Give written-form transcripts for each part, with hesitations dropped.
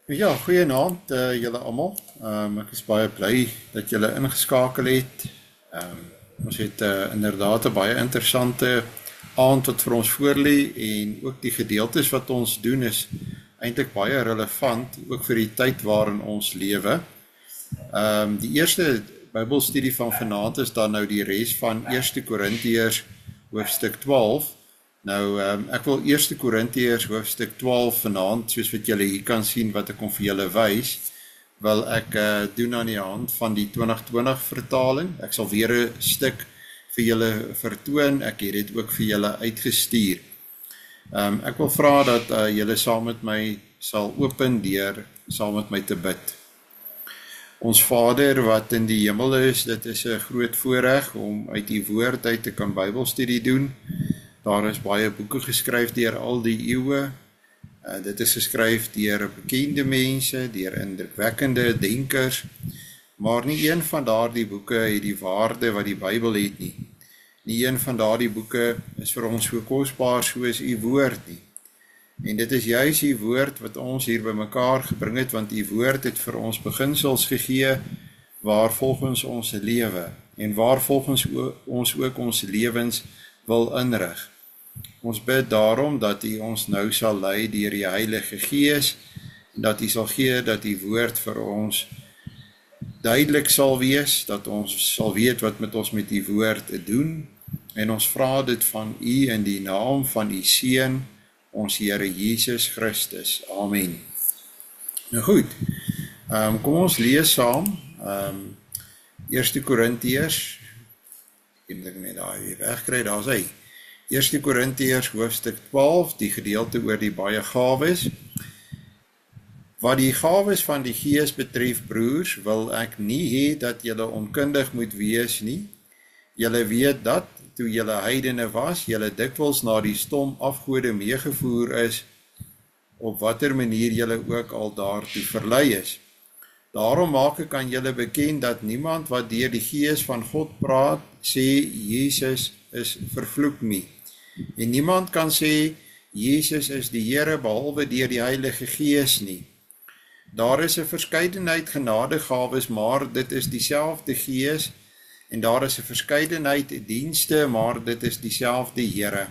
Ja, goeienaand julle almal. Ek is baie bly dat julle ingeskakel het. Ons het inderdaad 'n baie interessante aand wat vir ons voorlê en ook die gedeeltes wat ons doen is eintlik baie relevant ook vir die tyd waarin ons lewe. Die eerste Bybelstudie van vanaand is dan nou die res van 1 Korintiërs hoofstuk 12. Nou, ek wil 1 Korintiërs hoofstuk 12 vanaand, soos wat julle hier kan sien wat ek kom vir julle wys, wil ek doen aan die hand van die 2020 vertaling. Ek sal weer 'n stuk vir julle vertoon, ek het dit ook vir julle uitgestuur. Ek wil vra dat julle saam met my sal open deur saam met my te bid. Ons Vader wat in die hemel is, dit is 'n groot voorreg om uit die woord uit te kan Bybelstudie doen. Daar is baie boeke geskryf deur al die eeue. Dit is geskryf deur bekende mense, deur indrukwekkende denkers, maar nie een van daardie boeke het die waarde wat die Bybel het nie. Nie een van daardie boeke is vir ons so kosbaar soos u woord nie. En dit is juis u woord wat ons hier bymekaar gebring het, want u woord het vir ons beginsels gegee waar volgens ons lewe en waar volgens ons ook ons lewens wil inrig. Ons bid daarom dat u ons nou sal lei deur die Heilige Gees en dat u sal gee dat die woord vir ons duidelik sal wees, dat ons sal weet wat met ons met die woord doen en ons vra dit van u in die naam van u Seun, ons Here Jesus Christus. Amen. Nou goed, kom ons lees saam 1 Korintiërs, ek moet net daar weer wegkry, daar is hy. 1 Korintiërs hoofstuk 12, die gedeelte oor die baie gawes. Wat die gawes van die Gees betref, broers, wil ek nie hê dat julle onkundig moet wees nie. Julle weet dat, toe julle heidene was, julle dikwels na die stom afgode meegevoer is, op watter manier julle ook al daartoe verlei is. Daarom maak ek aan julle bekend dat niemand wat deur die Gees van God praat, sê Jesus is vervloek nie. En niemand kan sê, Jesus is die Here behalwe deur die Heilige Gees nie. Daar is 'n verskeidenheid genadegawes, maar dit is dieselfde Gees, en daar is 'n verskeidenheid dienste, maar dit is dieselfde Here.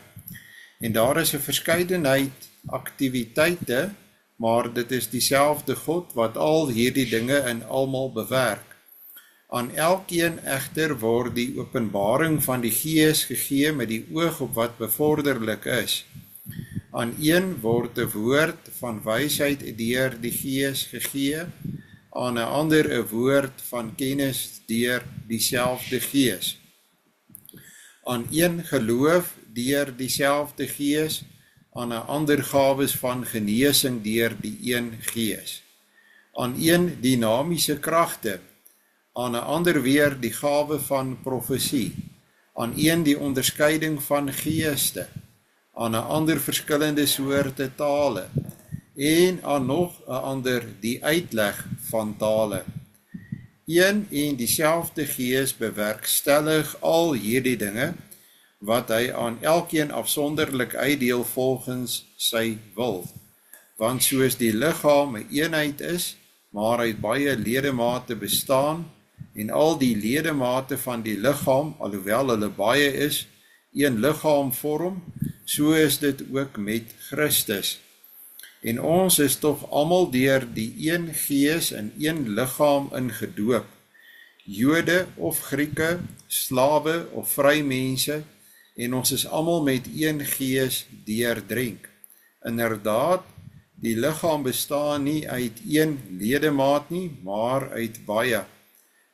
En daar is 'n verskeidenheid aktiwiteite, maar dit is dieselfde God wat al hierdie dinge in almal bewerk. Aan elkeen egter word die openbaring van die Gees gegee met die oog op wat bevorderlik is. Aan een word 'n woord van wysheid deur die Gees gegee, aan 'n ander 'n woord van kennis deur dieselfde Gees. Aan een geloof deur dieselfde Gees, aan 'n ander gawes van genesing deur die een Gees. Aan een dinamiese kragte, aan 'n ander weer die gawe van profesie, aan een die onderskeiding van geeste, aan 'n ander verskillende soorte tale, en aan nog 'n ander die uitleg van tale. Een en dieselfde Gees bewerkstellig al hierdie dinge, wat hy aan elkeen afsonderlik uitdeel volgens sy wil. Want soos die liggaam 'n eenheid is, maar uit baie ledemate bestaan, en al die ledemate van die liggaam, alhoewel hulle baie is, een liggaam vorm, so is dit ook met Christus. En ons is tog almal deur die een Gees in een liggaam ingedoop, Jode of Grieke, slawe of vrymense, en ons is almal met een Gees deurdrenk. Inderdaad, die liggaam bestaan nie uit een ledemaat nie, maar uit baie.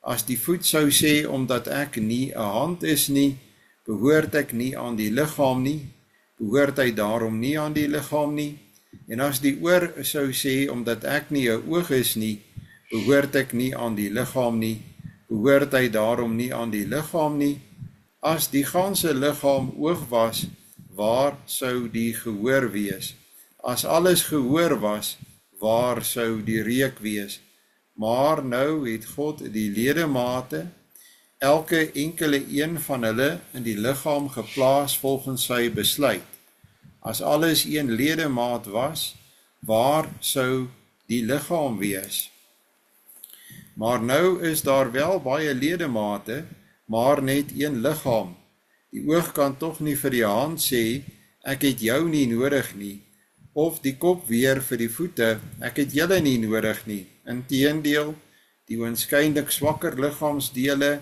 As die voet sou sê, omdat ek nie 'n hand is nie, behoort ek nie aan die liggaam nie, behoort hy daarom nie aan die liggaam nie. En as die oor sou sê, omdat ek nie 'n oog is nie, behoort ek nie aan die liggaam nie, behoort hy daarom nie aan die liggaam nie. As die ganse liggaam oog was, waar sou die gehoor wees? As alles gehoor was, waar sou die reuk wees? Maar nou het God die ledemate, elke enkele een van hulle in die liggaam geplaas volgens sy besluit. As alles een ledemaat was, waar sou die liggaam wees. Maar nou is daar wel baie ledemate, maar net een liggaam. Die oog kan tog nie vir die hand sê, ek het jou nie nodig nie, of die kop weer vir die voete, ek het julle nie nodig nie. Inteendeel, die oënskynlik swakker liggaamsdele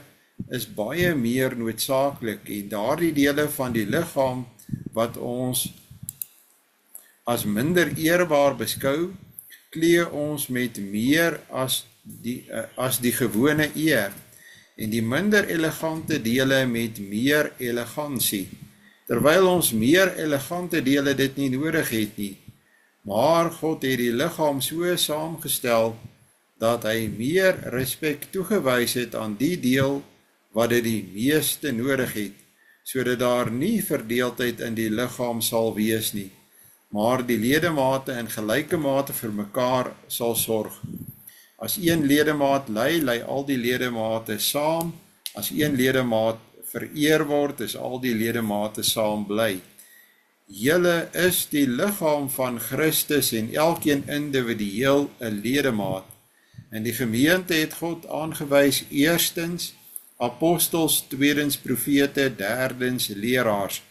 is baie meer noodsaaklik, en daardie dele van die liggaam wat ons as minder eerbaar beskou, klee ons met meer as die gewone eer, en die minder elegante dele met meer elegansie, terwyl ons meer elegante dele dit nie nodig het nie. Maar God het die liggaam so saamgestel, dat hy meer respek toegewys het aan die deel wat dit die meeste nodig het, sodat daar nie verdeeldheid in die liggaam sal wees nie, maar die ledemate in gelyke mate vir mekaar sal sorg. As een ledemaat ly, ly al die ledemate saam. As een ledemaat vereer word, is al die ledemate saam bly. Julle is die liggaam van Christus en elkeen individueel 'n ledemaat. In die gemeente het God aangewys eerstens apostels, tweedens profete, derdens leraars.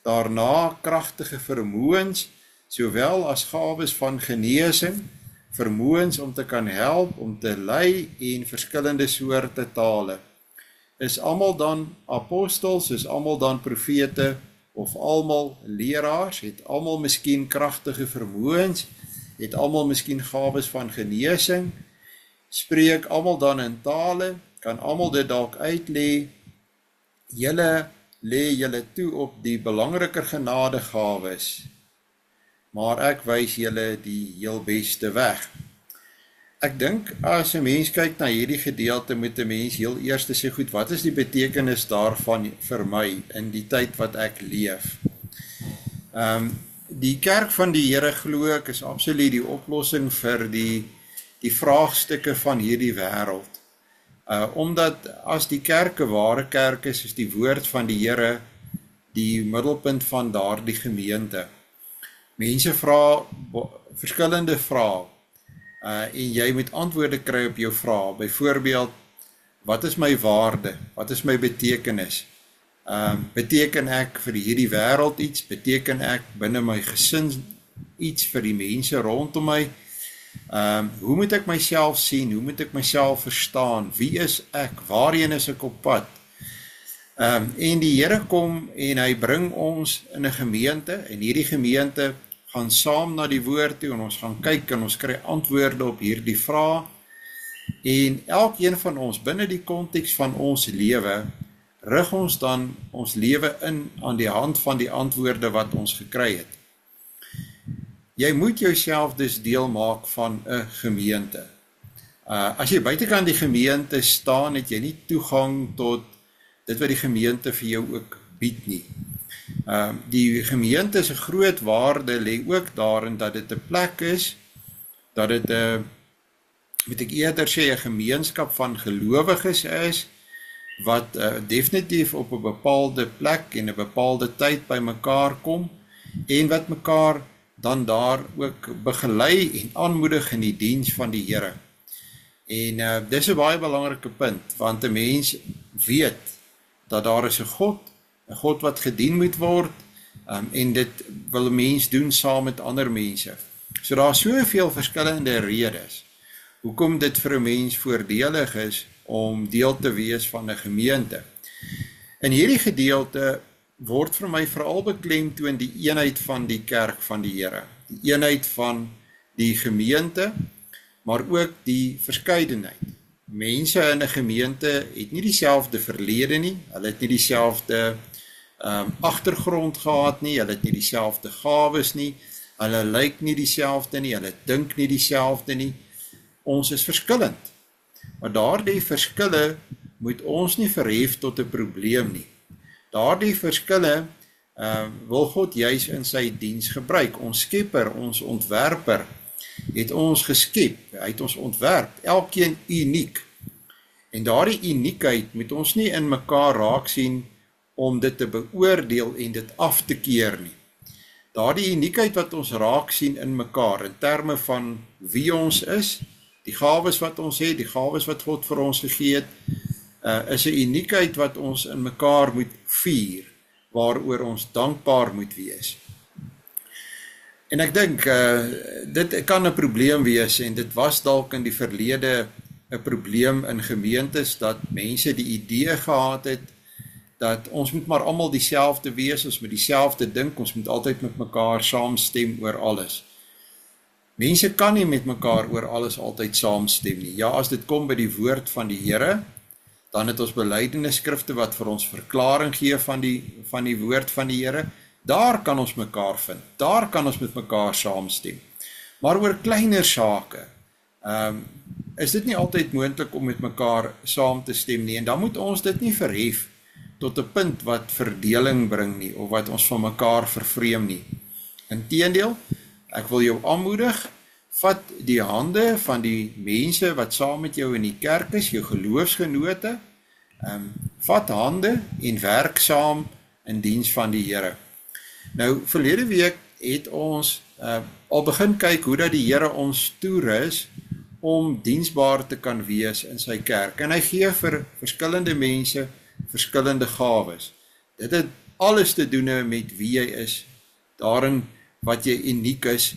Daarna kragtige vermoëns, sowel as gawes van genesing, vermoëns om te kan help, om te lei en verskillende soorte tale. Is almal dan apostels, is almal dan profete, of almal leraars, het almal miskien kragtige vermoëns, het almal miskien gawes van genesing, spreek almal dan in tale, kan almal dit dalk uitlê, julle lê julle toe op die belangriker genadegawes, maar ek wys julle die heel beste weg. Ek dink, as 'n mens kyk na hierdie gedeelte, moet 'n mens heel eers sê, goed, wat is die betekenis daarvan vir my in die tyd wat ek leef? Die kerk van die Here glo ek is absoluut die oplossing vir die vraagstukke van hierdie wêreld. Omdat as die kerk 'n ware kerk is die woord van die Here die middelpunt van daardie gemeente. Mense vra verskillende vrae, en jy moet antwoorde kry op jou vrae. Byvoorbeeld, wat is my waarde? Wat is my betekenis? Beteken ek vir hierdie wêreld iets? Beteken ek binne my gesin iets vir die mense rondom my? Hoe moet ek myself sien? Hoe moet ek myself verstaan? Wie is ek? Waarheen is ek op pad? En die Here kom en hy bring ons in 'n gemeente, en hierdie gemeente gaan saam na die woord toe, en ons gaan kyk en ons kry antwoorde op hierdie vrae, en elkeen van ons binne die konteks van ons lewe, rig ons dan ons lewe in aan die hand van die antwoorde wat ons gekry het. Jy moet jouself dus deel maak van 'n gemeente. As jy buitekant die gemeente staan, het jy nie toegang tot dit wat die gemeente vir jou ook bied nie. Die gemeente se groot waarde lê ook daarin dat dit 'n plek is, dat dit moet ek eerder sê 'n gemeenskap van gelowiges is, wat definitief op 'n bepaalde plek en 'n bepaalde tyd by mekaar kom, en wat mekaar dan daar ook begelei en aanmoedig in die diens van die Here. En dis 'n baie belangrike punt, want 'n mens weet dat daar is 'n God wat gedien moet word, en dit wil 'n mens doen saam met ander mense. So daar is soveel verskillende redes hoekom dit vir 'n mens voordelig is om deel te wees van 'n gemeente. In hierdie gedeelte word vir my veral beklemtoon die eenheid van die kerk van die Here, die eenheid van die gemeente, maar ook die verskeidenheid. Mense in 'n gemeente het nie dieselfde verlede nie, hulle het nie dieselfde agtergrond gehad nie, hulle het nie dieselfde gawes nie, hulle lyk nie dieselfde nie, hulle dink nie dieselfde nie. Ons is verskillend, maar daardie verskille moet ons nie verhef tot 'n probleem nie. Daardie verskille wil God juis in sy diens gebruik. Ons skepper, ons ontwerper, het ons geskep, hy het ons ontwerp, elkeen uniek. En daardie uniekheid moet ons nie in mekaar raak sien om dit te beoordeel en dit af te keer nie. daardie uniekheid wat ons raak sien in mekaar, in terme van wie ons is, die gawes wat ons het, die gawes wat God vir ons gegee het, is 'n uniekheid wat ons in mekaar moet vier, waaroor ons dankbaar moet wees. En ek dink, dit kan 'n probleem wees, en dit was dalk in die verlede 'n probleem in gemeentes, dat mense die idee gehad het, dat ons moet maar almal dieselfde wees, ons moet dieselfde dink, ons moet altyd met mekaar saamstem oor alles. Mense kan nie met mekaar oor alles altyd saamstem nie. Ja, as dit kom by die woord van die Here, dan het ons belydenisskrifte wat vir ons verklaring gee van die woord van die Here. Daar kan ons mekaar vind, daar kan ons met mekaar saamstem. Maar oor kleiner sake, is dit nie altyd moontlik om met mekaar saam te stem nie, en dan moet ons dit nie verhef tot 'n punt wat verdeling bring nie, of wat ons van mekaar vervreem nie. Inteendeel, ek wil jou aanmoedig, vat die hande van die mense wat saam met jou in die kerk is, jou geloofsgenote, vat hande en werk saam in diens van die Here. Nou, verlede week het ons al begin kyk hoe dat die Here ons toerus om diensbaar te kan wees in sy kerk. En hy gee vir verskillende mense verskillende gawes. Dit het alles te doen met wie jy is, daarin wat jy uniek is.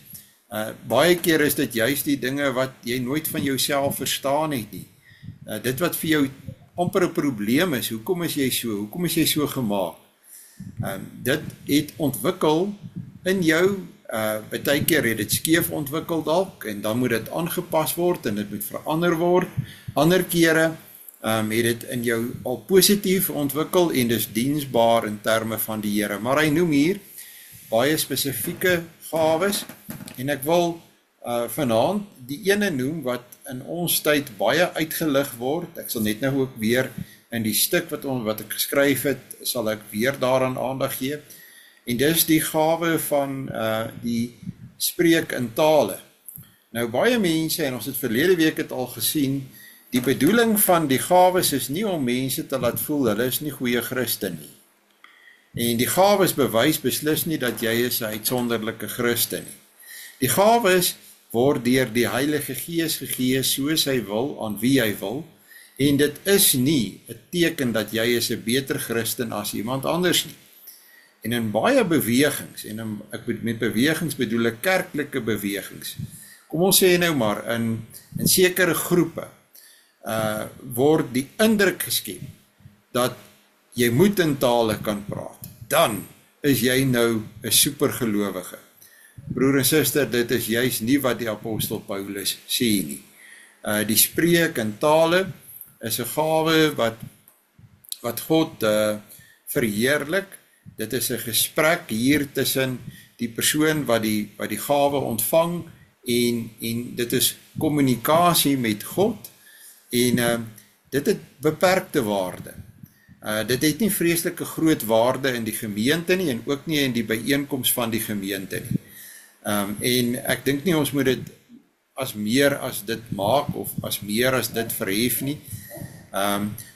Baie keer is dit juist die dinge wat jy nooit van jouself verstaan het nie. Dit wat vir jou amper 'n probleem is, hoekom is jy so gemaak? Dit het ontwikkel in jou, baie keer het dit skeef ontwikkel dalk, en dan moet dit aangepas word, en dit moet verander word. Ander kere het dit in jou al positief ontwikkel, en dis diensbaar in terme van die Here. Maar hy noem hier baie spesifieke gawes, en ek wil vanaand die ene noem wat in ons tyd baie uitgelig word. Ek sal net nou ook weer in die stuk wat ek geskryf het, sal ek weer daaraan aandag gee. En dis die gawe van die spreek in tale. Nou baie mense, en ons het verlede week het al gesien, die bedoeling van die gawes is nie om mense te laat voel, hulle is nie goeie Christen nie. En die gawes bewys beslis nie dat jy is 'n uitsonderlike Christen nie. Die gawes word deur die Heilige Gees gegee soos hy wil, aan wie hy wil, en dit is nie 'n teken dat jy is 'n beter Christen as iemand anders nie. En in baie bewegings, en met bewegings bedoel ek kerklike bewegings, kom ons sê nou maar, in sekere groepe, word die indruk geskep, dat jy moet in tale kan praat, dan is jy nou 'n supergelowige. Broer en suster, dit is juist nie wat die apostel Paulus sê nie. Die spreek in tale is 'n gawe wat God verheerlik. Dit is 'n gesprek hier tussen die persoon wat die gawe ontvang, en dit is kommunikasie met God, en dit het beperkte waarde. Dit het nie vreeslike groot waarde in die gemeente nie, en ook nie in die byeenkoms van die gemeente nie. En ek dink nie ons moet dit as meer as dit maak, of as meer as dit verhef nie.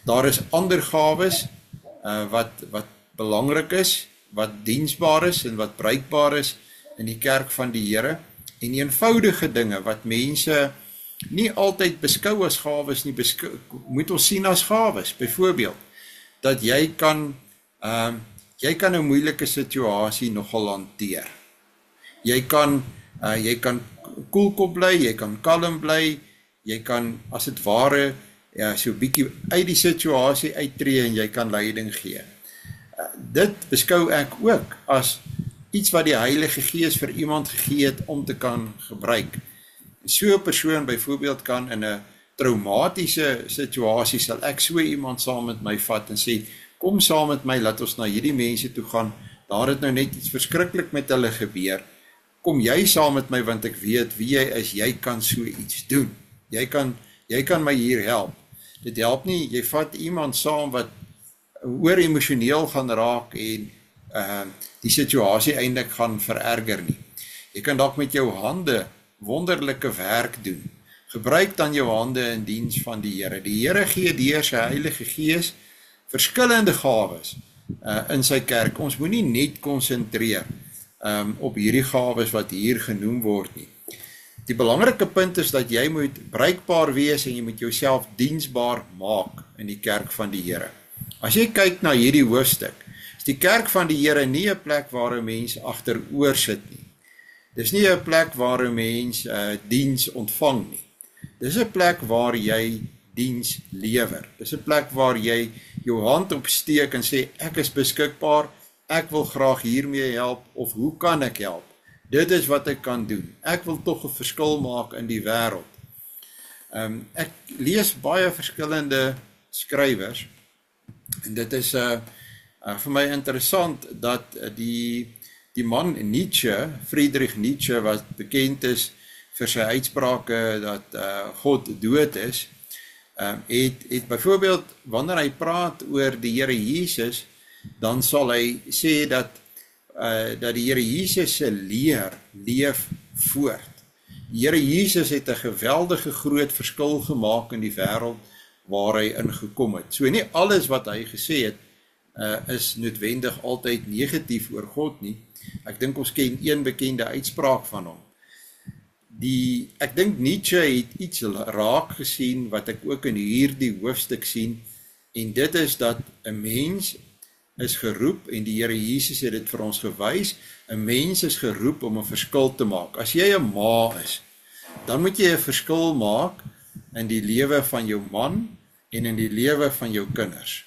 Daar is ander gawes wat belangrik is, wat diensbaar is, en wat bruikbaar is in die kerk van die Here, en eenvoudige dinge wat mense nie altyd beskou as gawes nie, moet ons sien as gawes. Byvoorbeeld, dat jy kan 'n moeilike situasie nogal hanteer. Jy kan koelkop bly, jy kan kalm bly, jy kan as het ware so 'n bietjie uit die situasie uittreë, en jy kan leiding gee. Dit beskou ek ook as iets wat die Heilige Gees vir iemand gegee het om te kan gebruik. So 'n persoon byvoorbeeld kan in 'n traumatiese situasie, sal ek so iemand saam met my vat en sê, kom saam met my, laat ons na hierdie mense toe gaan, daar het nou net iets verskriklik met hulle gebeur, kom jy saam met my, want ek weet wie jy is, jy kan so iets doen, jy kan my hier help. Dit help nie, jy vat iemand saam wat oor emosioneel gaan raak, en die situasie eintlik gaan vererger nie. Jy kan dalk met jou hande wonderlike werk doen. Gebruik dan jou hande in diens van die Here. Die Here gee deur sy Heilige Gees verskillende gawes in sy kerk. Ons moet nie net konsentreer op hierdie gawes wat hier genoem word nie. Die belangrike punt is dat jy moet bruikbaar wees en jy moet jouself diensbaar maak in die kerk van die Here. As jy kyk na hierdie hoofstuk, is die kerk van die Here nie 'n plek waar 'n mens agteroor sit nie. Dis nie 'n plek waar 'n mens diens ontvang nie. Dis 'n plek waar jy diens lewer. Dis 'n plek waar jy jou hand opsteek en sê, ek is beskikbaar, ek wil graag hiermee help, of hoe kan ek help? Dit is wat ek kan doen. Ek wil tog 'n verskil maak in die wêreld. Ek lees baie verskillende skrywers, en dit is vir my interessant dat die man Nietzsche, Friedrich Nietzsche, wat bekend is vir sy uitsprake dat God dood is, het byvoorbeeld, wanneer hy praat oor die Here Jesus, dan sal hy sê dat die Here Jesus se leer leef voort. Die Here Jesus het 'n geweldige groot verskil gemaak in die wêreld waar hy ingekom het. So nie alles wat hy gesê het, is noodwendig altyd negatief oor God nie. Ek dink ons ken een bekende uitspraak van hom. Ek dink Nietzsche het iets raak gesien wat ek ook in hierdie hoofstuk sien, en dit is dat 'n mens is geroep, en die Here Jesus het dit vir ons gewys, 'n mens is geroep om 'n verskil te maak. As jy 'n ma is, dan moet jy 'n verskil maak in die lewe van jou man en in die lewe van jou kinders.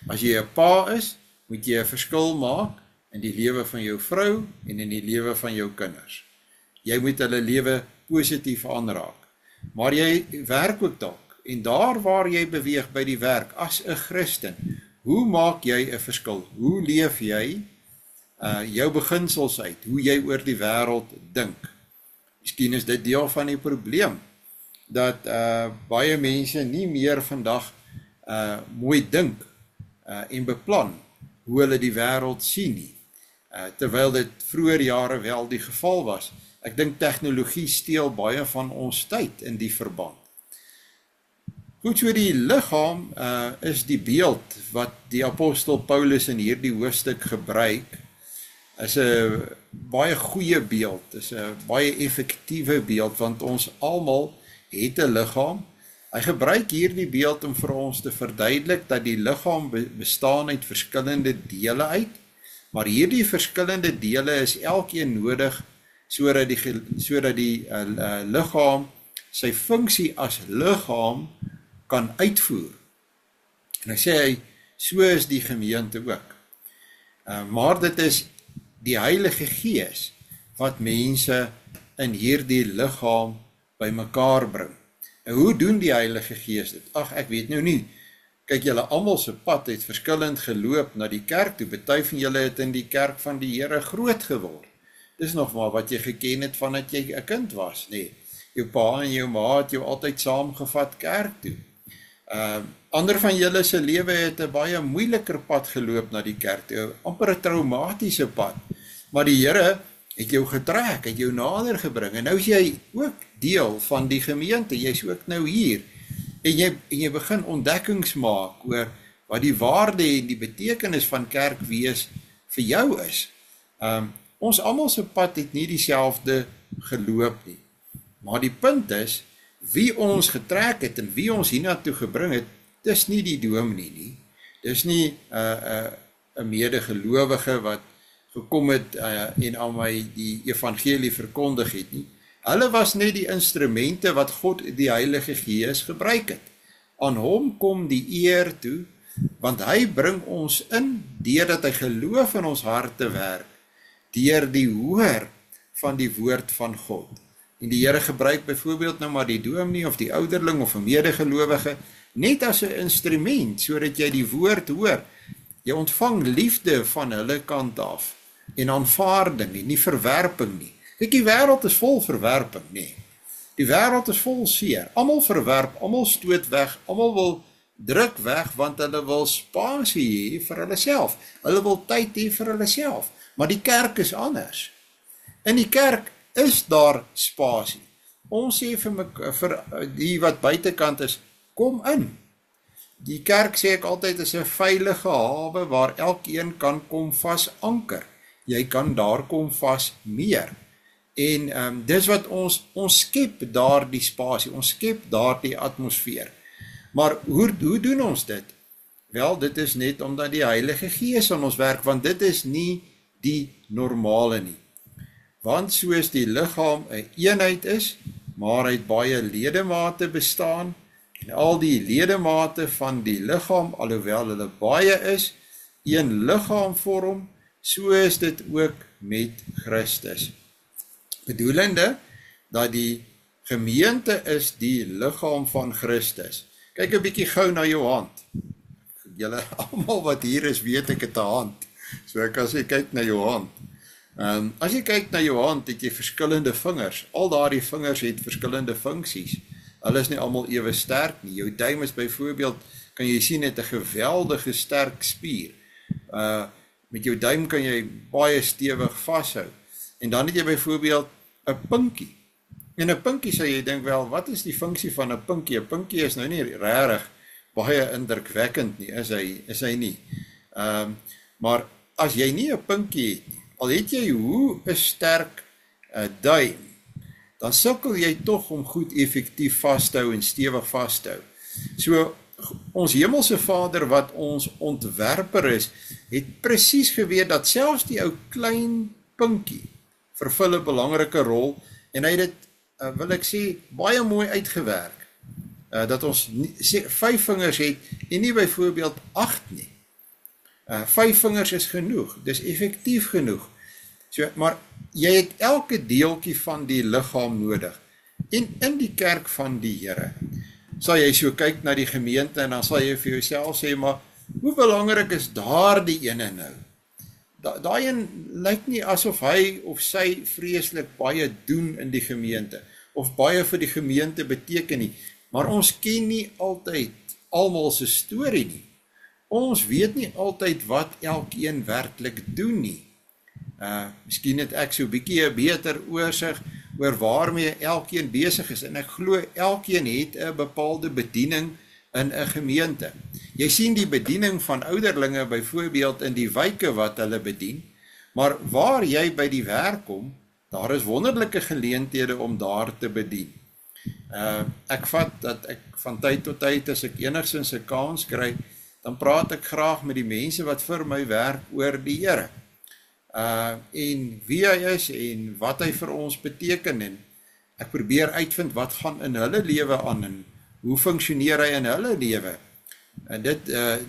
As jy 'n pa is, moet jy 'n verskil maak in die lewe van jou vrou en in die lewe van jou kinders. Jy moet hulle lewe positief aanraak. Maar jy werk ook dalk, en daar waar jy beweeg by die werk, as 'n Christen, hoe maak jy 'n verskil? Hoe leef jy jou beginsels uit? Hoe jy oor die wêreld dink? Miskien is dit deel van die probleem, dat baie mense nie meer vandag mooi dink en beplan hoe hulle die wêreld sien nie. Terwyl dit vroeër jare wel die geval was. Ek dink tegnologie steel baie van ons tyd in die verband. Goed, so die liggaam is die beeld wat die apostel Paulus in hierdie hoofstuk gebruik, is 'n baie goeie beeld, is 'n baie effektiewe beeld, want ons almal het 'n liggaam. Hy gebruik hierdie beeld om vir ons te verduidelik dat die liggaam bestaan uit verskillende dele uit, maar hierdie verskillende dele is elkeen nodig sodat die liggaam sy funksie as liggaam kan uitvoer. En hy sê, so is die gemeente ook. Maar dit is die Heilige Gees wat mense in hierdie liggaam by mekaar bring. En hoe doen die Heilige Gees dit? Ag, ek weet nou nie. Kyk, julle almal se pad het verskillend geloop na die kerk toe. Party van julle het in die kerk van die Here groot geword. Dis nog maar wat jy geken het vandat jy 'n kind was, nee. Jou pa en jou ma het jou altyd saamgevat kerk toe. Ander van julle se lewe het 'n baie moeiliker pad geloop na die kerk toe, amper 'n traumatiese pad. Maar die Here het jou getrek, het jou nader gebring, en nou is jy ook deel van die gemeente, jy is ook nou hier, en jy begin ontdekkings maak oor wat die waarde en die betekenis van kerk wees vir jou is. Ons almal se pad het nie dieselfde geloop nie, maar die punt is, wie ons getrek het en wie ons hiernatoe gebring het, dis nie die dominee nie, dis nie 'n medegelowige wat gekom het en aan my die evangelie verkondig het nie. Hulle was net die instrumente wat God, die Heilige Gees, gebruik het. Aan hom kom die eer toe, want hy bring ons in, deurdat hy geloof in ons harte werk, deur die hoor van die woord van God. En die Here gebruik byvoorbeeld nou maar die dominee of die ouderling of 'n medegelowige, net as 'n instrument, sodat jy die woord hoor. Jy ontvang liefde van hulle kant af, en aanvaarding, nie verwerping nie. Kyk, die wêreld is vol verwerping, nee. Die wêreld is vol seer, almal verwerp, almal stoot weg, almal wil druk weg, want hulle wil spasie hê vir hulle self, hulle wil tyd hê vir hulle self, maar die kerk is anders. In die kerk is daar spasie. Ons sê vir die wat buitekant is, kom in. Die kerk, sê ek altyd, is 'n veilige hawe waar elkeen kan kom vas anker. jy kan daar kom vas meer. En dis wat ons skep daar die spasie, ons skep daar die atmosfeer. Maar hoe doen ons dit? Wel, dit is net omdat die Heilige Gees aan ons werk, want dit is nie die normale nie. Want soos die liggaam 'n eenheid is, maar uit baie ledemate bestaan, en al die ledemate van die liggaam, alhoewel hulle baie is, een liggaam vorm, so is dit ook met Christus. Bedoelende dat die gemeente is die liggaam van Christus. Kyk 'n bietjie gou na jou hand. Julle almal wat hier is, weet ek het 'n hand. So as jy kyk na jou hand. As jy kyk na jou hand, het jy verskillende vingers. Al daardie vingers het verskillende funksies. Hulle is nie almal ewe sterk nie. Jou duim is byvoorbeeld, kan jy sien, het 'n geweldige sterk spier. Met jou duim kan jy baie stewig vashou. En dan het jy byvoorbeeld 'n pinkie. En 'n pinkie sê jy dink, wel, wat is die funksie van 'n pinkie? 'n Pinkie is nou nie regtig baie indrukwekkend nie, is hy nie. Maar as jy nie 'n pinkie het nie, al het jy hoe 'n sterk duim, dan sukkel jy tog om goed effektief vas te hou en stewig vas te hou. So, ons hemelse Vader wat ons ontwerper is, het presies geweet dat selfs die ou klein pinkie vervul 'n belangrike rol, en hy het dit, wil ek sê, baie mooi uitgewerk. Dat ons 5 vingers het, en nie byvoorbeeld 8 nie. 5 vingers is genoeg, dis effektief genoeg. So, maar jy het elke deeltjie van die liggaam nodig. En in die kerk van die Here, sal jy so kyk na die gemeente, en dan sal jy vir jouself sê, maar hoe belangrik is daar die ene nou? Daai een lyk nie asof hy of sy vreeslik baie doen in die gemeente, of baie vir die gemeente beteken nie, maar ons ken nie altyd almal se storie nie. Ons weet nie altyd wat elkeen werklik doen nie. Miskien het ek so 'n bietjie 'n beter oorsig oor waarmee elkeen besig is, en ek glo elkeen het 'n bepaalde bediening in 'n gemeente. Jy sien die bediening van ouderlinge byvoorbeeld in die wyke wat hulle bedien, maar waar jy by die werk kom, daar is wonderlike geleenthede om daar te bedien. Ek vat dat ek van tyd tot tyd, as ek enigstens 'n kans kry, dan praat ek graag met die mense wat vir my werk oor die Here. En wie hy is en wat hy vir ons beteken, en ek probeer uitvind wat gaan in hulle lewe aan en hoe funksioneer hy in hulle lewe. En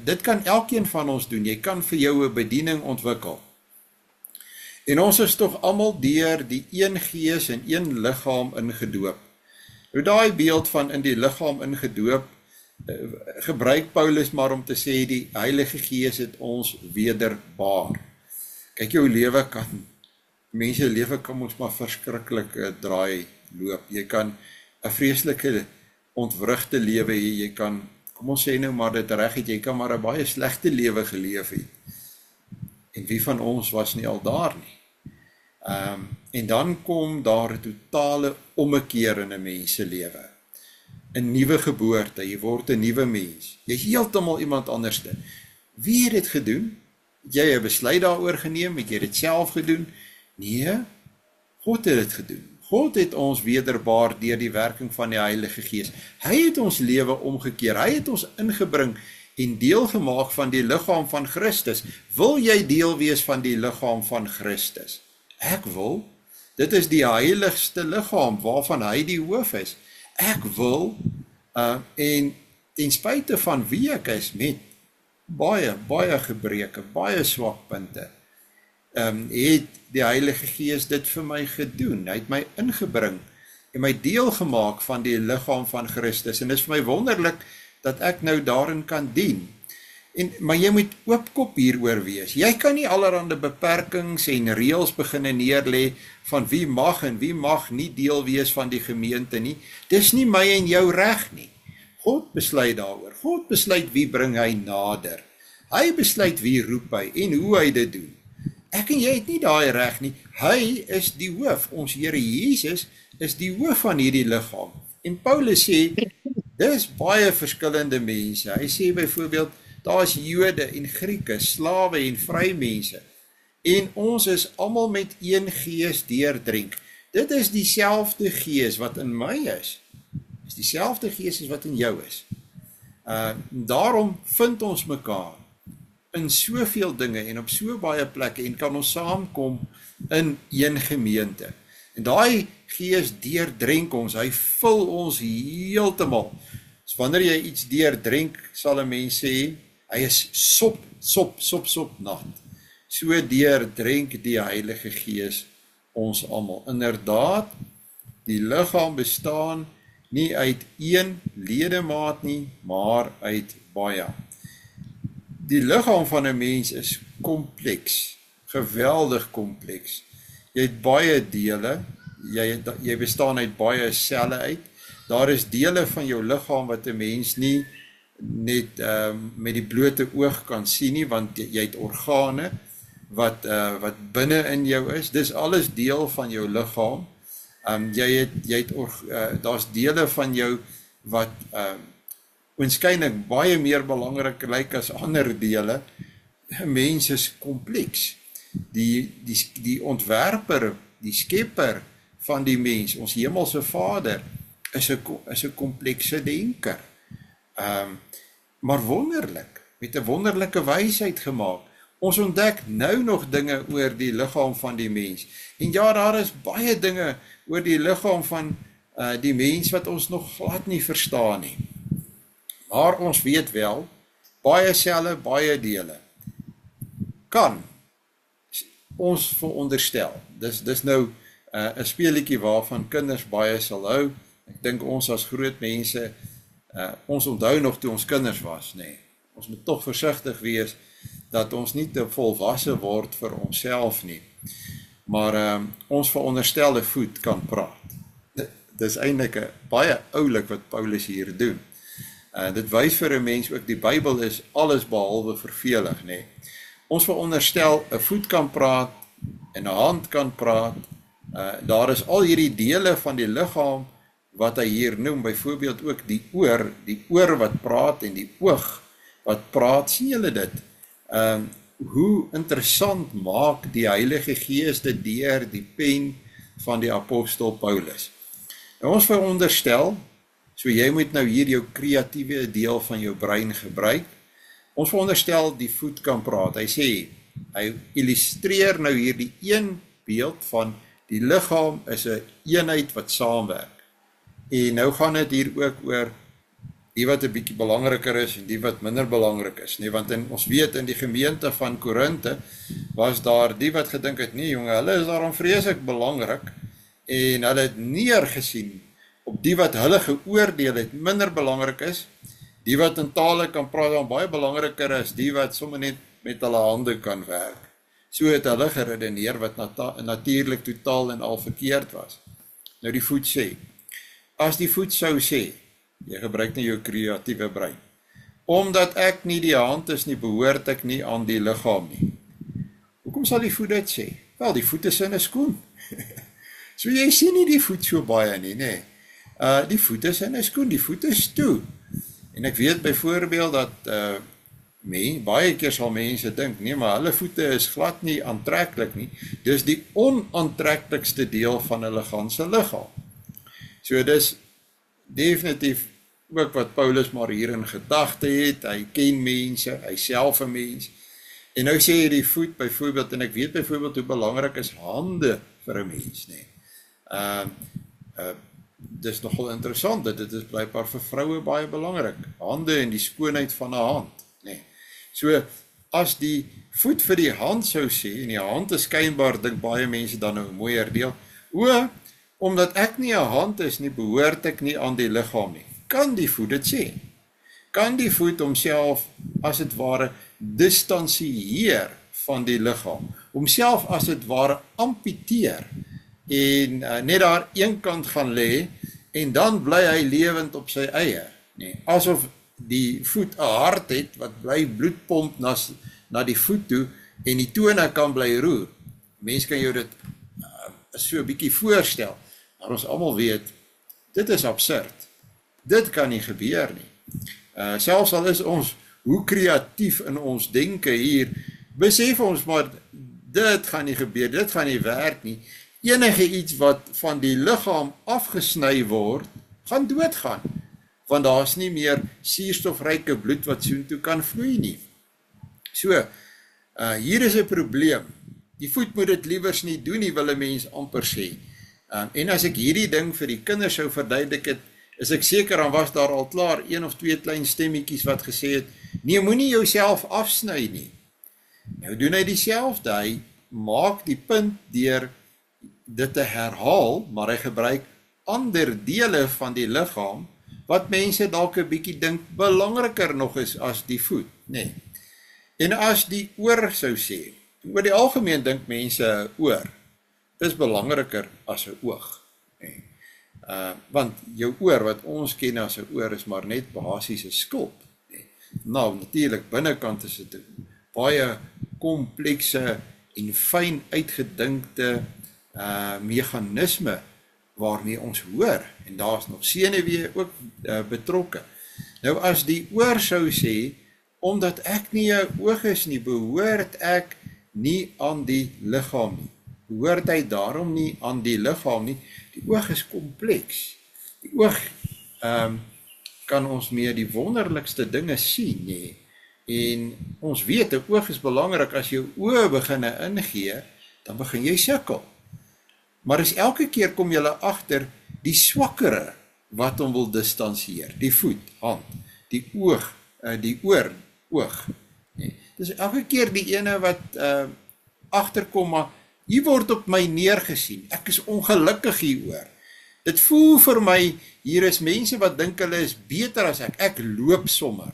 dit kan elkeen van ons doen. Jy kan vir jou 'n bediening ontwikkel. En ons is tog almal deur die een gees en een liggaam ingedoop. Nou daai beeld van in die liggaam ingedoop, gebruik Paulus maar om te sê die Heilige Gees het ons wederbaar. Kyk, jou lewe mense lewe kan ons maar verskriklik draai loop. Jy kan 'n vreeslike ontwrigte lewe hê, jy kan, kom ons sê nou maar dit reg het, jy kan maar 'n baie slegte lewe geleef het. En wie van ons was nie al daar nie? En dan kom daar 'n totale ommekeer in 'n mens se lewe. 'n Nuwe geboorte, jy word 'n nuwe mens. Jy is heeltemal iemand anderste. Wie het dit gedoen? Het jy 'n besluit daaroor geneem? Het jy dit self gedoen? Nee, God het dit gedoen. God het ons wederbaar deur die werking van die Heilige Gees. Hy het ons lewe omgekeer. Hy het ons ingebring en deel gemaak van die liggaam van Christus. Wil jy deel wees van die liggaam van Christus? Ek wil. Dit is die heiligste liggaam waarvan hy die hoof is. Ek wil, en ten spyte van wie ek is, met baie gebreke, baie swakpunte, het die Heilige Gees dit vir my gedoen. Hy het my ingebring en my deel gemaak van die liggaam van Christus. En dit is vir my wonderlik dat ek nou daarin kan dien. Maar jy moet oopkop hieroor wees. Jy kan nie allerhande beperkings en reëls beginne neerlê van wie mag en wie mag nie deel wees van die gemeente nie. Dis nie my en jou reg nie. God besluit daaroor. God besluit wie bring hy nader. Hy besluit wie roep hy en hoe hy dit doen. Ek en jy het nie daai reg nie. Hy is die hoof. Ons Here Jesus is die hoof van hierdie liggaam. En Paulus sê, dis baie verskillende mense. Hy sê byvoorbeeld, daar is Jode en Grieke, slawe en vry mense. en ons is almal met een gees deurdrink. Dit is dieselfde gees wat in my is. Dis dieselfde gees as wat in jou is. Daarom vind ons mekaar in soveel dinge en op so baie plekke en kan ons saamkom in een gemeente. En daai gees deurdrink ons, hy vul ons heeltemal. Dus wanneer jy iets deurdrink, sal 'n mens sê, hy is sop nat. So deurdrink die Heilige Gees ons almal. Inderdaad, die liggaam bestaan nie uit een ledemaat nie, maar uit baie. Die liggaam van 'n mens is kompleks, geweldig kompleks. Jy het baie dele, jy bestaan uit baie selle uit. Daar is dele van jou liggaam wat 'n mens nie net met die blote oog kan sien nie, want jy het organe wat binne in jou is. Dis alles deel van jou liggaam. Daar's dele van jou wat oënskynlik baie meer belangrik lyk as ander dele. 'n Mens is kompleks. Die ontwerper, die skepper van die mens, ons hemelse Vader, is 'n komplekse denker. Maar wonderlik, met 'n wonderlike wysheid gemaak. Ons ontdek nou nog dinge oor die liggaam van die mens. En ja, daar is baie dinge oor die liggaam van die mens wat ons nog glad nie verstaan nie. Maar ons weet wel, baie selle, baie dele, kan ons veronderstel. Dis nou 'n speletjie waarvan kinders baie sal hou. Ek dink ons as groot mense, ons onthou nog toe ons kinders was, nee. Ons moet tog versigtig wees dat ons nie te volwasse word vir onsself nie. Maar ons veronderstelde voet kan praat. Dis eintlik baie oulik wat Paulus hier doen. Dit wys vir 'n mens ook, die Bybel is alles behalwe vervelig, nee. Ons veronderstel 'n voet kan praat en 'n hand kan praat. Daar is al hierdie dele van die liggaam wat hy hier noem, byvoorbeeld ook die oor wat praat en die oog wat praat. Sien julle dit? Hoe interessant maak die Heilige Gees dit deur die pen van die apostel Paulus. Nou ons veronderstel, so jy moet nou hier jou kreatiewe deel van jou brein gebruik. Ons veronderstel die voet kan praat. Hy sê, hy illustreer nou hier die een beeld van die liggaam is 'n eenheid wat saamwerk. En nou gaan dit hier ook oor die wat 'n bietjie belangriker is en die wat minder belangrik is, nee, want ons weet in die gemeente van Korinthe was daar die wat gedink het, nee jonge, hulle is daarom vreeslik belangrik en hulle het neergesien op die wat hulle geoordeel het minder belangrik is, die wat in tale kan praat dan baie belangriker is, die wat sommer net met hulle hande kan werk. So het hulle geredeneer wat natuurlik totaal en al verkeerd was. Nou die voet sê, as die voet sou sê, jy gebruik nie jou kreatiewe brein, omdat ek nie die hand is nie, behoort ek nie aan die liggaam nie. Hoekom sal die voet dit sê? Wel, die voet is in 'n skoen. So jy sien nie die voet so baie nie, nee. Die voet is in 'n skoen, die voet is toe. En ek weet byvoorbeeld dat baie keer sal mense dink, nee, maar hulle voete is glad nie aantreklik nie. Dis die onaantreklikste deel van hulle ganse liggaam. So dis definitief ook wat Paulus maar hier in gedagte het, hy ken mense, hy self 'n mens, en nou sê hy die voet byvoorbeeld, en ek weet byvoorbeeld hoe belangrik is hande vir 'n mens, nee. Dis nogal interessant, dit is blijkbaar vir vroue baie belangrik, hande en die skoonheid van 'n hand, nee. So, as die voet vir die hand sou sê, en die hand is skynbaar, dink baie mense dan nou 'n mooier deel, omdat ek nie 'n hand is nie, behoort ek nie aan die liggaam nie. Kan die voet dit sê? Kan die voet homself, as het ware, distansieer van die liggaam? Homself, as het ware, amputeer, en net daar een kant gaan lê, en dan bly hy lewend op sy eie. Nee, asof die voet 'n hart het, wat bly bloedpomp na die voet toe, en die tone kan bly roer. Mens kan jou dit so 'n bietjie voorstel, maar ons almal weet, dit is absurd. Dit kan nie gebeur nie. Selfs al is ons, hoe kreatief in ons denke hier, besef ons maar, dit gaan nie gebeur, dit gaan nie werk nie. Enige iets wat van die liggaam afgesny word, gaan doodgaan, want daar is nie meer suurstofryke bloed wat soontoe kan vloei nie. So, hier is 'n probleem. Die voet moet dit liewers nie doen nie, wil 'n mens amper sê. En as ek hierdie ding vir die kinders sou verduidelik het, is ek seker, dan was daar al klaar 1 of 2 klein stemmetjies wat gesê het, nee, moenie jouself afsny nie. Nou doen hy dieselfde, hy maak die punt deur dit te herhaal, maar hy gebruik ander dele van die liggaam, wat mense dalk 'n bietjie dink belangriker nog is as die voet, nee. En as die oor sou sê, oor die algemeen dink mense 'n oor is belangriker as 'n oog, nee. Want jou oor, wat ons ken as 'n oor, is maar net basies 'n skulp, nee. Nou, natuurlik, binnekant is dit 'n baie komplekse en fyn uitgedinkte meganisme waarmee ons hoor, en daar is nog senuwee ook betrokke. Nou as die oor sou sê, omdat ek nie 'n oog is nie, behoort ek nie aan die liggaam nie. Behoort hy daarom nie aan die liggaam nie. Die oog is kompleks. Die oog kan ons mee die wonderlikste dinge sien, nee. En ons weet, 'n oog is belangrik, as jou oë beginne ingee, dan begin jy sukkel. Maar is elke keer kom jy agter die swakkere wat hom wil distansieer, die voet, hand, die oog, die oor, oog. Nee. Dis elke keer die ene wat agterkom, maar hier word op my neergesien, ek is ongelukkig hieroor. Dit voel vir my, hier is mense wat dink hulle is beter as ek loop sommer.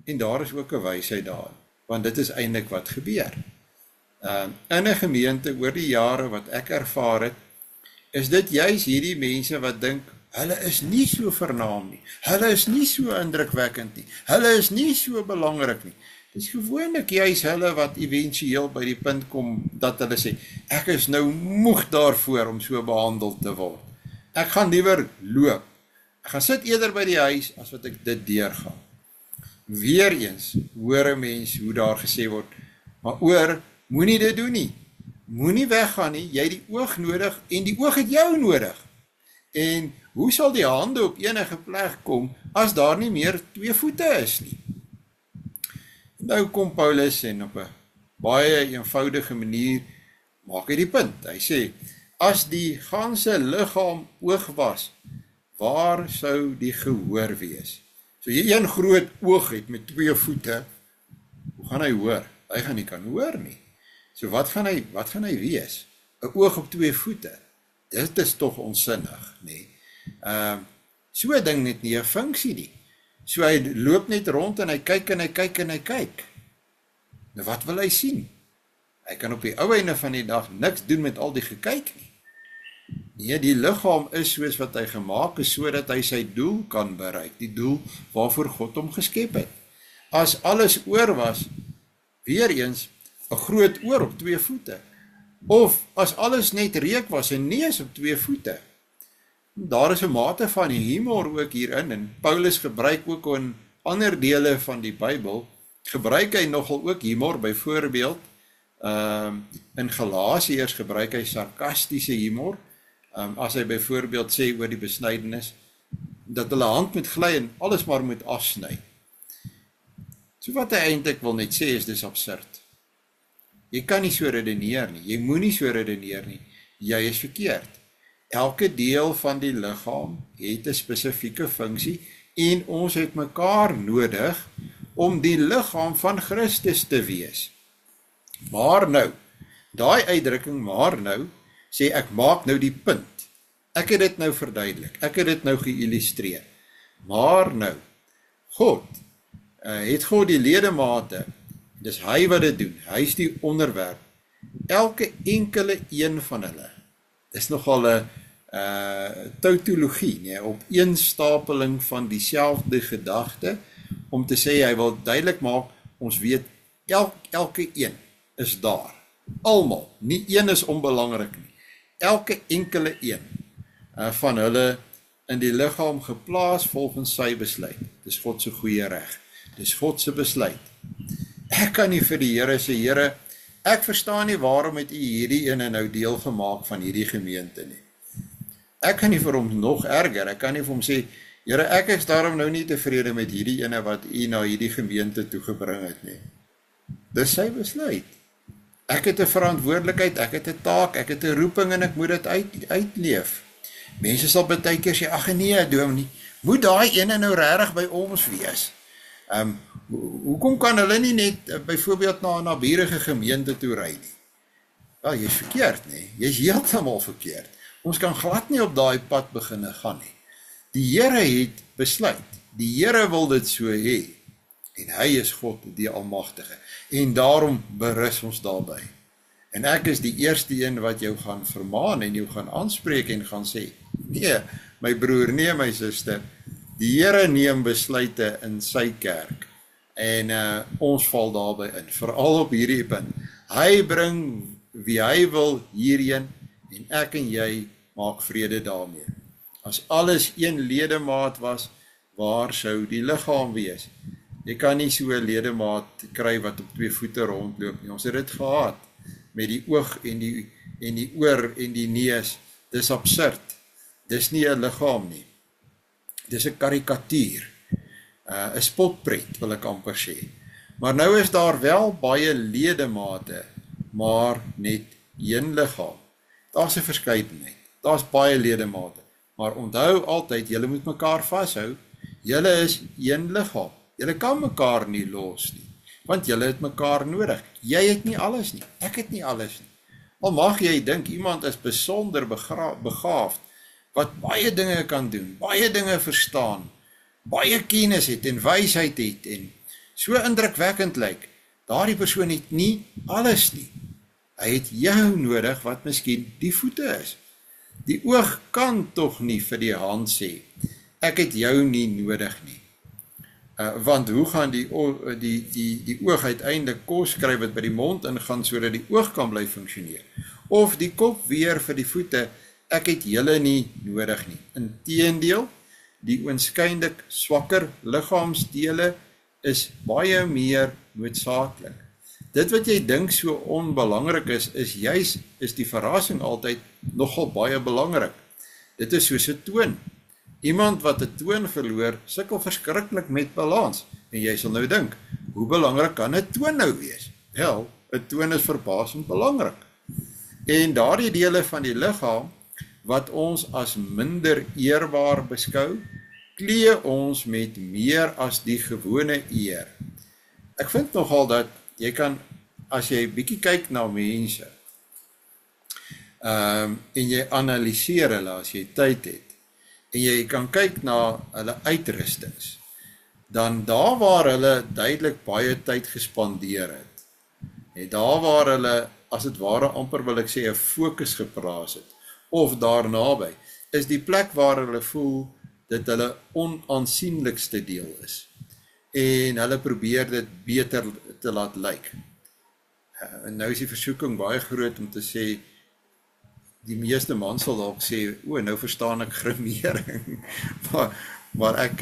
En daar is ook 'n wysheid daar, want dit is eintlik wat gebeur. In 'n gemeente oor die jare wat ek ervaar het, is dit juis hierdie mense wat dink, hulle is nie so vernaam nie, hulle is nie so indrukwekkend nie, hulle is nie so belangrik nie. Dit is gewoonlik juis hulle wat eventueel by die punt kom, dat hulle sê, ek is nou moeg daarvoor om so behandel te word. Ek gaan liewer loop. Ek gaan sit eerder by die huis, as wat ek dit deurgaan. Weereens hoor 'n mens hoe daar gesê word, maar oor, moenie dit doen nie. Moenie weggaan nie, jy het die oog nodig, en die oog het jou nodig. En hoe sal die hande op enige plek kom, as daar nie meer 2 voete is nie? Nou kom Paulus en op 'n baie eenvoudige manier maak hy die punt. Hy sê, as die ganse liggaam oog was, waar sou die gehoor wees? So jy een groot oog het met 2 voete, hoe gaan hy hoor? Hy gaan nie kan hoor nie. So wat gaan hy wees? 'n Oog op 2 voete. Dit is tog onsinnig, nee. So 'n ding het nie 'n funksie nie. So hy loop net rond en hy kyk en hy kyk en hy kyk. Nou wat wil hy sien? Hy kan op die ou einde van die dag niks doen met al die gekyk nie. Nee, die liggaam is soos wat hy gemaak is, sodat hy sy doel kan bereik, die doel waarvoor God hom geskep het. As alles oor was, weer eens, 'n groot oor op 2 voete. Of as alles net reuk was, 'n neus op 2 voete. Daar is 'n mate van humor ook hierin, en Paulus gebruik ook in ander dele van die Bybel, gebruik hy nogal ook humor, byvoorbeeld, in Galasiërs gebruik hy sarkastiese humor, as hy byvoorbeeld sê oor die besnydenis, dat hulle hand moet gly en alles maar moet afsny. So wat hy eintlik wil net sê is, dis absurd. Jy kan nie so redeneer nie, jy moenie so redeneer nie, jy is verkeerd. Elke deel van die liggaam het 'n spesifieke funksie, en ons het mekaar nodig om die liggaam van Christus te wees. Maar nou, daai uitdrukking, maar nou, sê ek maak nou die punt. Ek het dit nou verduidelik, ek het dit nou geïllustreer. Maar nou, God, het God die ledemate, dis hy wat dit doen, hy is die onderwerp, elke enkele een van hulle, dis nogal 'n tautologie, nee, op eenstapeling van dieselfde gedagte, om te sê, hy wil duidelik maak, ons weet, elke een is daar, almal, nie een is onbelangrik nie, elke enkele een van hulle in die liggaam geplaas volgens sy besluit, dis God se goeie reg, dis God se besluit. Ek kan nie vir die Here sê, Here, Ek verstaan nie waarom het u hierdie ene nou deel gemaak van hierdie gemeente nie. Ek kan nie vir hom nog erger, ek kan nie vir hom sê, Here, ek is daarom nou nie tevrede met hierdie ene wat u na hierdie gemeente toegebring het nie. Dis sy besluit. Ek het 'n verantwoordelikheid, ek het 'n taak, ek het 'n roeping en ek moet dit uitleef. Mense sal baie keer sê, ag nee, Dominee, moet daai ene nou regtig by ons wees? Hoekom kan hulle nie net byvoorbeeld na 'n naburige gemeente toe ry nie? Wel, jy's verkeerd nie. Jy's heeltemal verkeerd. Ons kan glad nie op daai pad begin gaan nie. Die Here het besluit. Die Here wil dit so hê. En hy is God, die Almagtige. En daarom berus ons daarby. En ek is die eerste een wat jou gaan vermaan en jou gaan aanspreek en gaan sê, nee, my broer, nee, my suster, die Here neem besluite in sy kerk. En ons val daarby in, veral op hierdie punt. Hy bring wie hy wil hierheen en ek en jy maak vrede daarmee. As alles een ledemaat was, waar sou die liggaam wees? Jy kan nie so 'n ledemaat kry wat op 2 voete rondloop nie. Ons het dit gehad met die oog en die oor en die neus. Dis absurd. Dis nie 'n liggaam nie. Dis 'n karikatuur. 'n Spotpret wil ek amper sê. Maar nou is daar wel baie ledemate, maar net een liggaam. Daar's 'n verskeidenheid. Daar's baie ledemate. Maar onthou altyd, julle moet mekaar vashou. Julle is een liggaam. Julle kan mekaar nie los nie, want julle het mekaar nodig. Jy het nie alles nie, ek het nie alles nie. Al mag jy dink, iemand is besonder begaafd, wat baie dinge kan doen, baie dinge verstaan, baie kennis het en wysheid het, en so indrukwekkend lyk, daardie persoon het nie alles nie. Hy het jou nodig, wat miskien die voete is. Die oog kan tog nie vir die hand sê, ek het jou nie nodig nie. Want hoe gaan die oog uiteindelik kos kry wat by die mond ingaan, sodat die oog kan bly funksioneer? Of die kop weer vir die voete, ek het julle nie nodig nie. Inteendeel, die oënskynlik swakker liggaamsdele is baie meer noodsaaklik. Dit wat jy dink so onbelangrik is die verrassing altyd nogal baie belangrik. Dit is soos 'n toon. Iemand wat 'n toon verloor, sukkel verskriklik met balans. En jy sal nou dink, hoe belangrik kan 'n toon nou wees? Wel, 'n toon is verbasend belangrik. En daardie dele van die liggaam, wat ons as minder eerbaar beskou, klee ons met meer as die gewone eer. Ek vind nogal dat jy kan, as jy bietjie kyk na mense, en jy analiseer hulle as jy tyd het, en jy kan kyk na hulle uitrustings, dan daar waar hulle duidelik baie tyd gespandeer het, en daar waar hulle, as het ware amper wil ek sê, 'n fokus geplaas het, of daar naby, is die plek waar hulle voel, dat hulle onaansienlikste deel is, en hulle probeer dit beter te laat lyk. En nou is die versoeking baie groot om te sê, die meeste man sal dalk sê, nou verstaan ek grimering, maar ek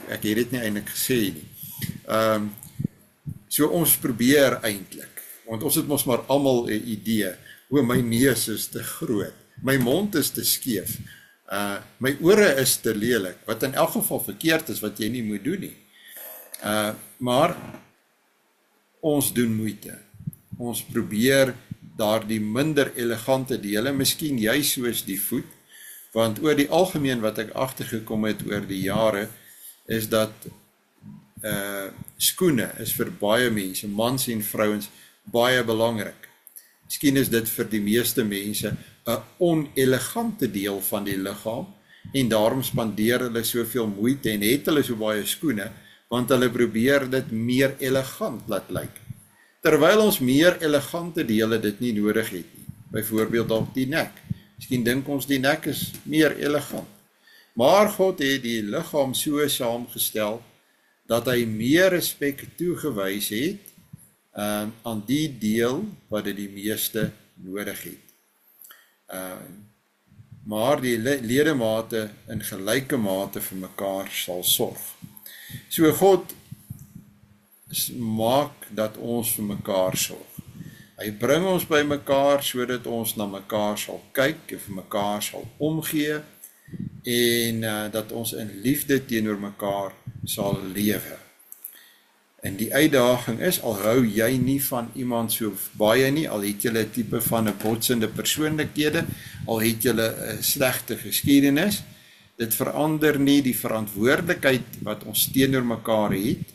het dit nie eintlik gesê nie. So ons probeer eintlik, want ons het mos maar almal 'n idee, my neus is te groot, my mond is te skeef, my ore is te lelik, wat in elk geval verkeerd is, wat jy nie moet doen nie. Maar ons doen moeite. Ons probeer daar die minder elegante dele, miskien juist soos die voet, want oor die algemeen wat ek agtergekom het oor die jare, is dat skoene is vir baie mense, mans en vrouens, baie belangrik. Miskien is dit vir die meeste mense 'n onelegante deel van die liggaam, en daarom spandeer hulle soveel moeite en het hulle so baie skoene, want hulle probeer dit meer elegant laat lyk. Terwyl ons meer elegante dele dit nie nodig het nie. Byvoorbeeld op die nek. Miskien dink ons die nek is meer elegant. Maar God het die liggaam so saamgestel, dat hy meer respek toegewys het, aan die deel wat dit die meeste nodig het. Maar die ledemate in gelyke mate vir mekaar sal sorg. So God maak dat ons vir mekaar sorg. Hy bring ons by mekaar sodat ons na mekaar sal kyk en vir mekaar sal omgee en dat ons in liefde teenoor mekaar sal lewe. En die uitdaging is, al hou jy nie van iemand so baie nie, al het jylle 'n tipe van 'n botsende persoonlikhede, al het jylle 'n slegte geskiedenis, dit verander nie die verantwoordelikheid wat ons teenoor mekaar het,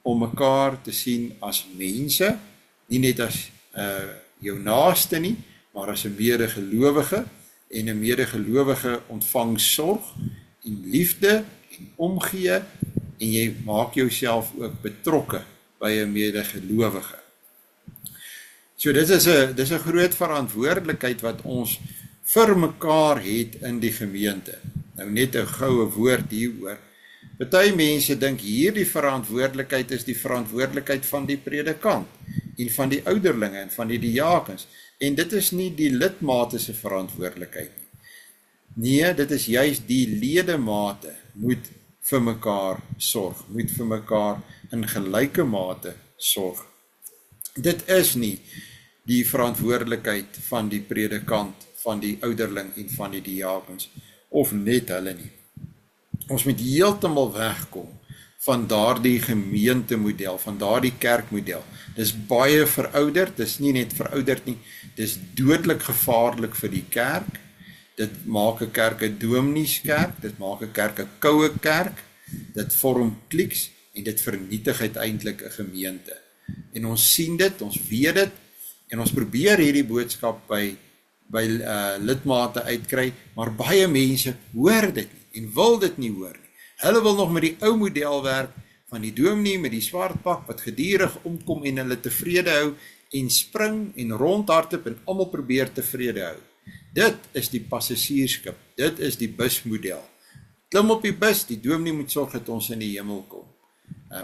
om mekaar te sien as mense, nie net as jou naaste nie, maar as 'n medegelowige, en 'n medegelowige ontvang sorg en liefde en omgee, en jy maak jouself ook betrokke by 'n medegelowige. So dit is 'n groot verantwoordelikheid wat ons vir mekaar het in die gemeente. Nou net 'n goue woord hieroor. Party mense dink hierdie verantwoordelikheid is die verantwoordelikheid van die predikant en van die ouderlinge en van die diakens. En dit is nie die lidmate se verantwoordelikheid nie. Nee, dit is juist die ledemate moet vir mekaar sorg, moet vir mekaar in gelyke mate sorg. Dit is nie die verantwoordelikheid van die predikant, van die ouderling en van die diakens, of net hulle nie. Ons moet heeltemal wegkom van daardie gemeentemodel, van daardie kerkmodel. Dis baie verouderd, dis nie net verouderd nie, dis dodelik gevaarlik vir die kerk. Dit maak 'n kerk 'n domineeskerk, dit maak 'n kerk 'n koue kerk, dit vorm klieks en dit vernietig uiteindelik 'n gemeente. En ons sien dit, ons weet dit, en ons probeer hierdie boodskap by lidmate uitkry, maar baie mense hoor dit nie en wil dit nie hoor nie. Hulle wil nog met die ou model werk van die dominee met die swart pak wat gedurig omkom en hulle tevrede hou en spring en rondhardloop en almal probeer tevrede hou. Dit is die passasiersskip, dit is die busmodel. Klim op die bus, die dominee moet sorg dat ons in die hemel kom.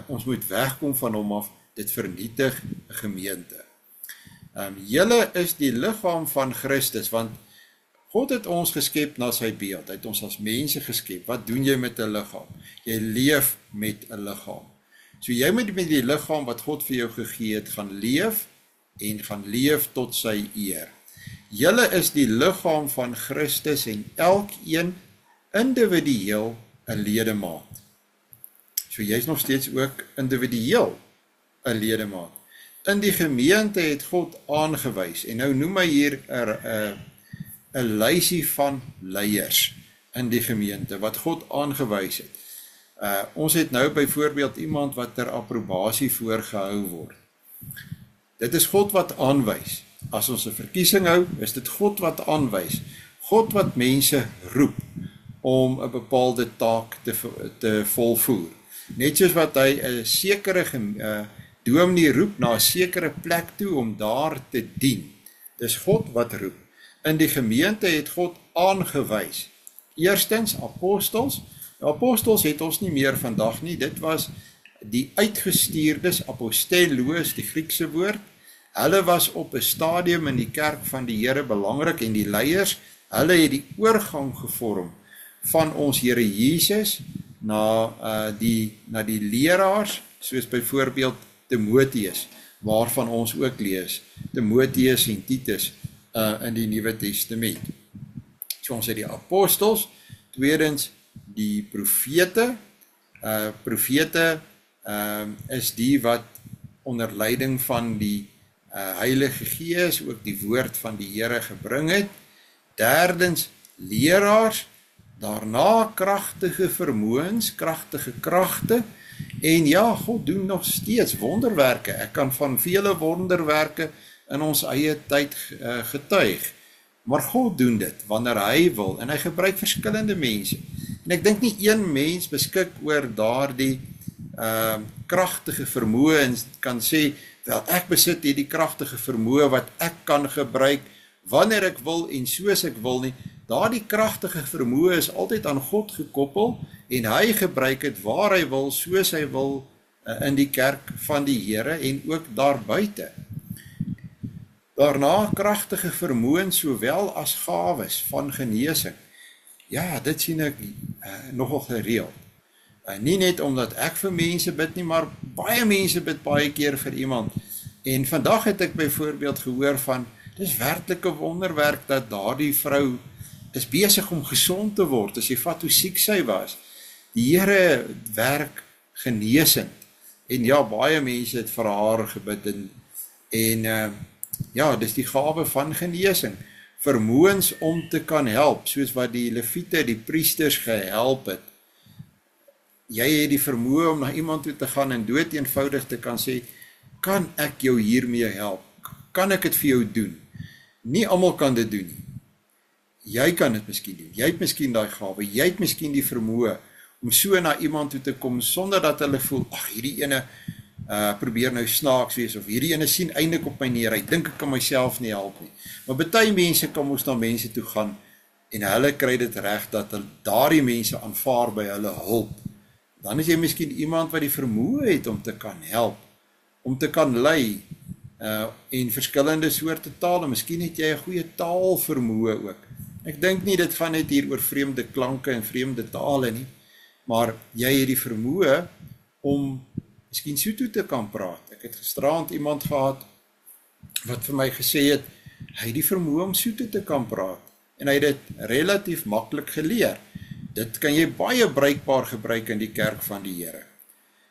Ons moet wegkom van hom af, dit vernietig 'n gemeente. Julle is die liggaam van Christus, want God het ons geskep na sy beeld, hy het ons as mense geskep. Wat doen jy met 'n liggaam? Jy leef met 'n liggaam. So jy moet met die liggaam wat God vir jou gegee het, gaan leef en gaan leef tot sy eer. Julle is die liggaam van Christus en elkeen individueel 'n ledemaat. So jy is nog steeds ook individueel 'n ledemaat. In die gemeente het God aangewys, en nou noem hy hier 'n lysie van leiers in die gemeente, wat God aangewys het. Ons het nou byvoorbeeld iemand wat ter approbasie voorgehou word. Dit is God wat aanwys. As ons 'n verkiesing hou, is dit God wat aanwys. God wat mense roep om 'n bepaalde taak te volvoer. Net soos wat hy 'n sekere dominee roep na 'n sekere plek toe om daar te dien. Dis God wat roep. In die gemeente het God aangewys. Eerstens apostels. Die apostels het ons nie meer vandag nie. Dit was die uitgestuurdes, apostelos, die Griekse woord. Hulle was op 'n stadium in die kerk van die Here belangrik, en die leiers, hulle het die oorgang gevorm van ons Here Jesus na die leraars, soos byvoorbeeld Timoteus, waarvan ons ook lees, Timoteus en Titus in die Nuwe Testament. So ons het die apostels, tweedens die profete. Profete is die wat onder leiding van die Heilige Gees ook die woord van die Here gebring het. Derdens leraars, daarna kragtige vermoëns, kragtige kragte. En ja, God doen nog steeds wonderwerke. Ek kan van vele wonderwerke in ons eie tyd getuig. Maar God doen dit wanneer hy wil, en hy gebruik verskillende mense. En ek dink nie een mens beskik oor daardie kragtige vermoë en kan sê, wel ek besit hierdie kragtige vermoë wat ek kan gebruik wanneer ek wil en soos ek wil nie. Daardie kragtige vermoë is altyd aan God gekoppel en hy gebruik dit waar hy wil, soos hy wil in die kerk van die Here en ook daar buite. Daarna kragtige vermoëns sowel as gawes van genesing. Ja, dit sien ek nogal gereeld. Nie net omdat ek vir mense bid nie, maar baie mense bid baie keer vir iemand. En vandag het ek byvoorbeeld gehoor van, dis werklik 'n wonderwerk dat daardie vrou is besig om gesond te word, as jy vat hoe siek sy was. Die Here werk genesend, en ja, baie mense het vir haar gebid, en ja, dis die gawe van genesing, vermoëns om te kan help, soos wat die leviete, die priesters gehelp het. Jy het die vermoë om na iemand toe te gaan en dood eenvoudig te kan sê, kan ek jou hiermee help? Kan ek dit vir jou doen? Nie almal kan dit doen nie. Jy kan dit miskien doen. Jy het miskien daai gawe. Jy het miskien die vermoë om so na iemand toe te kom sonder dat hulle voel, ag, hierdie ene probeer nou snaaks wees, of hierdie ene sien eintlik op my neer, ek dink ek kan myself nie help nie. Maar baie mense kan ons na mense toe gaan en hulle kry dit reg dat daardie mense aanvaar by hulle hulp. Dan is jy miskien iemand wat die vermoë het om te kan help, om te kan lei en verskillende soorte tale. Miskien het jy 'n goeie taalvermoë ook. Ek dink nie dit gaan net hier oor vreemde klanke en vreemde tale nie, maar jy het die vermoë om miskien Sotho te kan praat. Ek het gisteraand iemand gehad wat vir my gesê het, hy het die vermoë om Sotho te kan praat, en hy het dit relatief maklik geleer. Dit kan jy baie bruikbaar gebruik in die kerk van die Here.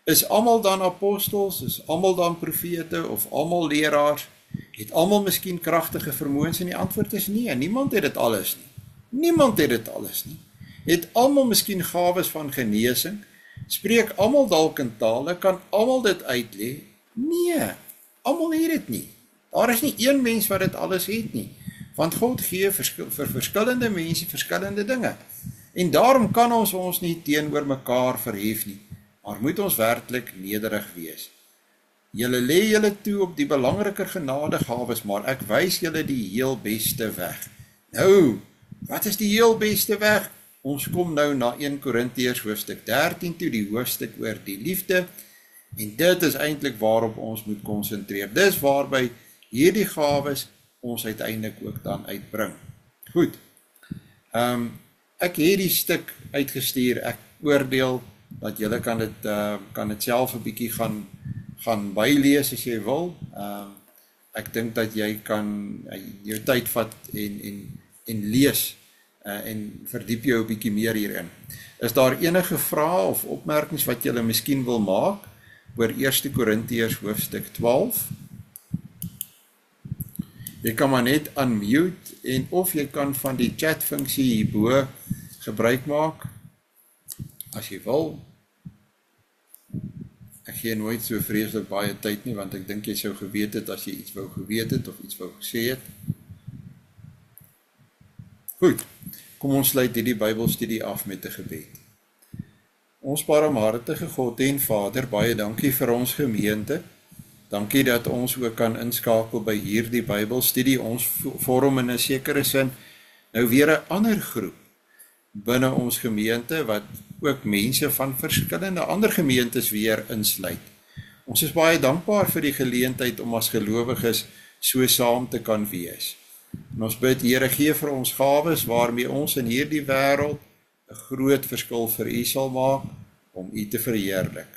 Is almal dan apostels, is almal dan profete, of almal leraars, het almal miskien kragtige vermoëns, en die antwoord is nee, niemand het dit alles nie. Niemand het dit alles nie. Het almal miskien gawes van genesing, spreek almal dalk in tale, kan almal dit uitlê? Nee, almal het dit nie. Daar is nie een mens wat dit alles het nie, want God gee vir verskillende mense verskillende dinge. En daarom kan ons nie teenoor mekaar verhef nie, maar moet ons werklik nederig wees. Julle lê julle toe op die belangriker genadegawes, maar ek wys julle die heel beste weg. Nou, wat is die heel beste weg? Ons kom nou na 1 Korintiërs hoofstuk 13 toe, die hoofstuk oor die liefde, en dit is eintlik waarop ons moet konsentreer. Dis waarby hierdie gawes ons uiteindelik ook dan uitbring. Goed, ek het die stuk uitgestuur, ek oordeel dat julle kan dit self 'n bietjie gaan bylees as jy wil. Ek dink dat jy kan jou tyd vat en lees en verdiep jou 'n bietjie meer hierin. Is daar enige vrae of opmerkings wat julle miskien wil maak oor 1 Korintiërs hoofstuk 12? Jy kan maar net unmute, en of jy kan van die chat funksie hierbo gebruik maak, as jy wil. Ek gee nooit so vreeslik baie tyd nie, want ek dink jy sou geweet het as jy iets wou geweet het, of iets wou gesê het. Goed, kom ons sluit hierdie Bybelstudie af met 'n gebed. Ons barmhartige God en Vader, baie dankie vir ons gemeente. Dankie dat ons ook kan inskakel by hierdie Bybelstudie. Ons vorm in 'n sekere sin nou weer 'n ander groep binne ons gemeente, wat ook mense van verskillende ander gemeentes weer insluit. Ons is baie dankbaar vir die geleentheid om as gelowiges so saam te kan wees. En ons bid, Here, gee vir ons gawes waarmee ons in hierdie wêreld 'n groot verskil vir U sal maak, om U te verheerlik.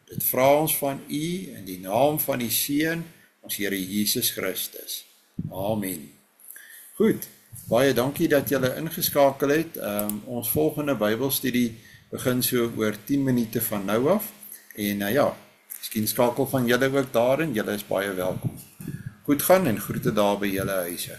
Dit vra ons van U in die naam van U Seun, ons Here Jesus Christus. Amen. Goed, baie dankie dat julle ingeskakel het. Ons volgende Bybelstudie begin so oor 10 minute van nou af. En ja, miskien skakel van julle ook daarin. Julle is baie welkom. Goed gaan en groete daar by julle huise.